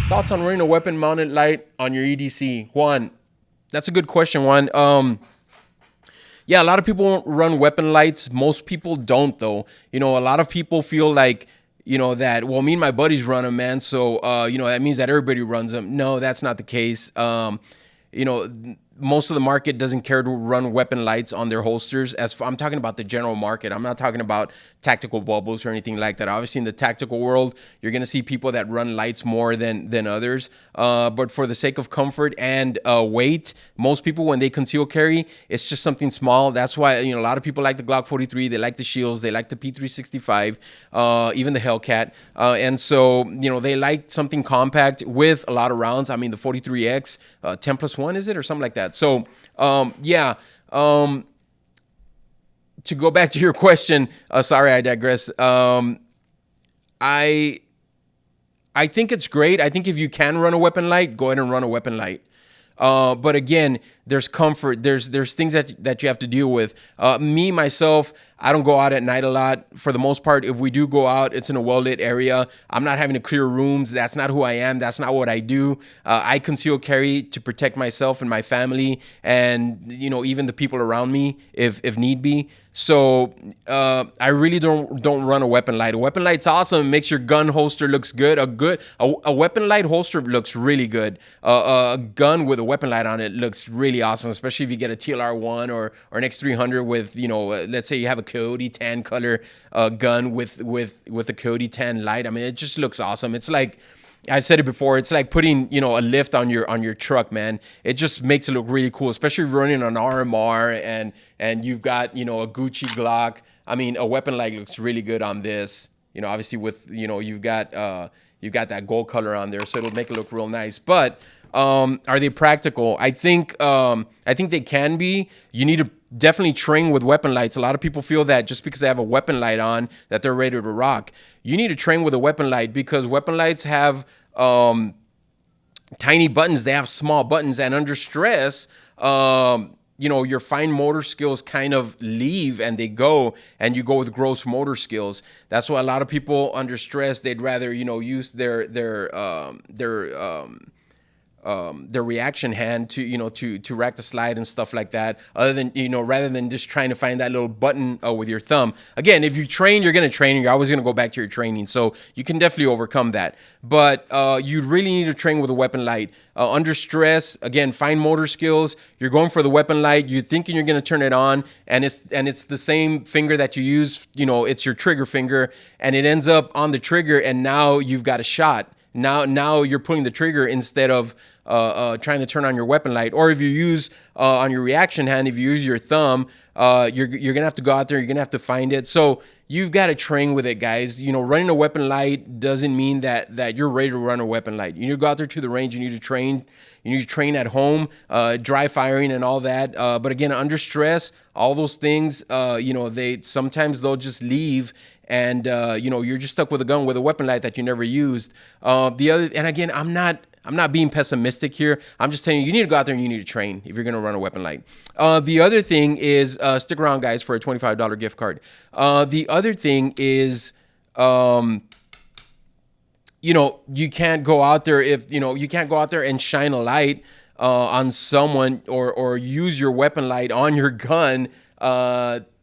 Thoughts on running a weapon mounted light on your EDC? Juan, that's a good question, Juan. Yeah, a lot of people run weapon lights. Most people don't, though. You know, a lot of people feel like, you know, that, well, me and my buddies run them, man. So, you know, that means that everybody runs them. No, that's not the case. You know, most of the market doesn't care to run weapon lights on their holsters. I'm talking about the general market. I'm not talking about tactical bubbles or anything like that. Obviously, in the tactical world, you're going to see people that run lights more than others. But for the sake of comfort and weight, most people, when they conceal carry, it's just something small. That's why, you know, a lot of people like the Glock 43. They like the Shields. They like the P365, even the Hellcat. And so, you know, they like something compact with a lot of rounds. I mean, the 43X, 10 plus 1, is it? Or something like that. So, yeah. To go back to your question, sorry, I digress. I think it's great. I think if you can run a weapon light, go ahead and run a weapon light. But again, there's comfort. There's things that you have to deal with. Me, myself, I don't go out at night a lot. For the most part, if we do go out, it's in a well-lit area. I'm not having to clear rooms. That's not who I am. That's not what I do. I conceal carry to protect myself and my family and, you know, even the people around me if need be. So I really don't run a weapon light. A weapon light's awesome. It makes your gun holster looks good. A weapon light holster looks really good. A gun with a weapon light on it looks really awesome, especially if you get a TLR1 or an X300 with, you know, let's say you have a Coyote tan color gun with a Coyote tan light. I mean, it just looks awesome. It's like, I said it before, it's like putting, you know, a lift on your truck, man. It just makes it look really cool, especially if you're running an RMR and you've got, you know, a Gucci Glock. I mean, a weapon light looks really good on this. You know, obviously with, you know, you've got that gold color on there, so it'll make it look real nice. But are they practical? I think they can be. You need to definitely train with weapon lights. A lot of people feel that just because they have a weapon light on, that they're ready to rock. You need to train with a weapon light because weapon lights have tiny buttons. They have small buttons, and under stress, you know, your fine motor skills kind of leave and they go, and you go with gross motor skills. That's why a lot of people under stress, they'd rather, you know, use their reaction hand to, you know, to rack the slide and stuff like that, other than, you know, rather than just trying to find that little button with your thumb. Again, if you train, you're going to train. You're always going to go back to your training. So you can definitely overcome that. But you really need to train with a weapon light. Under stress, again, fine motor skills, you're going for the weapon light. You're thinking you're going to turn it on, and it's the same finger that you use, you know, it's your trigger finger, and it ends up on the trigger, and now you've got a shot. Now you're pulling the trigger instead of trying to turn on your weapon light. Or if you use on your reaction hand, if you use your thumb, you're gonna have to go out there. You're gonna have to find it. So you've got to train with it, guys. You know, running a weapon light doesn't mean that you're ready to run a weapon light. You need to go out there to the range. You need to train. You need to train at home, dry firing and all that. But again, under stress, all those things, you know, they'll just leave. And, you know, you're just stuck with a gun with a weapon light that you never used. And again, I'm not being pessimistic here. I'm just telling you, you need to go out there and you need to train if you're going to run a weapon light. The other thing is, stick around, guys, for a $25 gift card. The other thing is, you know, you can't go out there and shine a light on someone or use your weapon light on your gun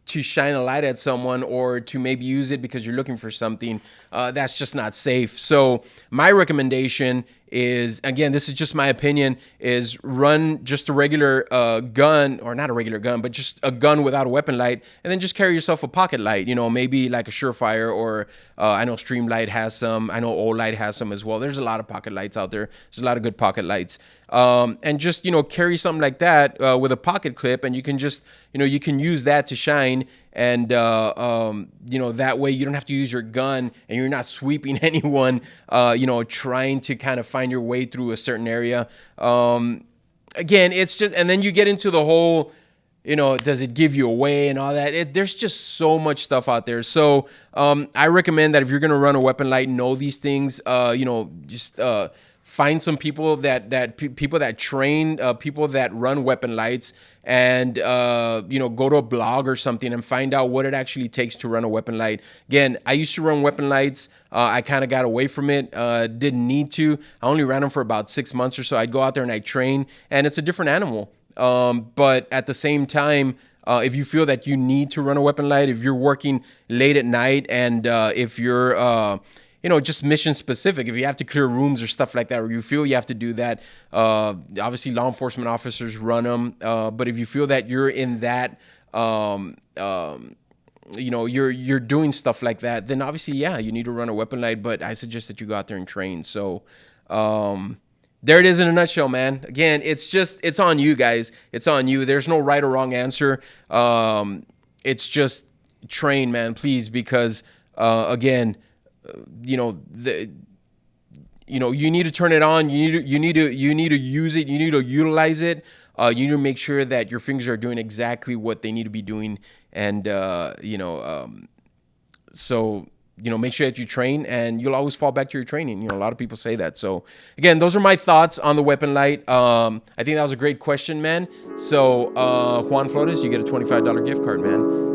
to shine a light at someone, or to maybe use it because you're looking for something. That's just not safe. So my recommendation is, again, this is just my opinion, is run just a regular gun, or not a regular gun, but just a gun without a weapon light, and then just carry yourself a pocket light, you know, maybe like a Surefire, or I know Streamlight has some, I know Olight has some as well. There's a lot of pocket lights out there. There's a lot of good pocket lights. And just, you know, carry something like that with a pocket clip, and you can just, you know, you can use that to shine. And, you know, that way you don't have to use your gun, and you're not sweeping anyone, you know, trying to kind of find your way through a certain area. Again, it's just, and then you get into the whole, you know, does it give you away and all that? There's just so much stuff out there. So I recommend that if you're going to run a weapon light, know these things, you know, just find some people people that train, people that run weapon lights, and go to a blog or something and find out what it actually takes to run a weapon light. Again, I used to run weapon lights. I kind of got away from it. Didn't need to. I only ran them for about 6 months or so. I'd go out there and I'd train, and it's a different animal. But at the same time, if you feel that you need to run a weapon light, if you're working late at night, and if you're just mission specific, if you have to clear rooms or stuff like that, or you feel you have to do that, obviously law enforcement officers run them. But if you feel that you're in that, you're doing stuff like that, then obviously, yeah, you need to run a weapon light. But I suggest that you go out there and train. So, there it is in a nutshell, man. Again, it's on you guys. It's on you. There's no right or wrong answer. It's just train, man, please, because again, you need to turn it on. You need to use it. You need to utilize it. You need to make sure that your fingers are doing exactly what they need to be doing, and so. Make sure that you train, and you'll always fall back to your training. A lot of people say that. So again, those are my thoughts on the weapon light. I think that was a great question, man. So Juan Flores, you get a $25 gift card, man.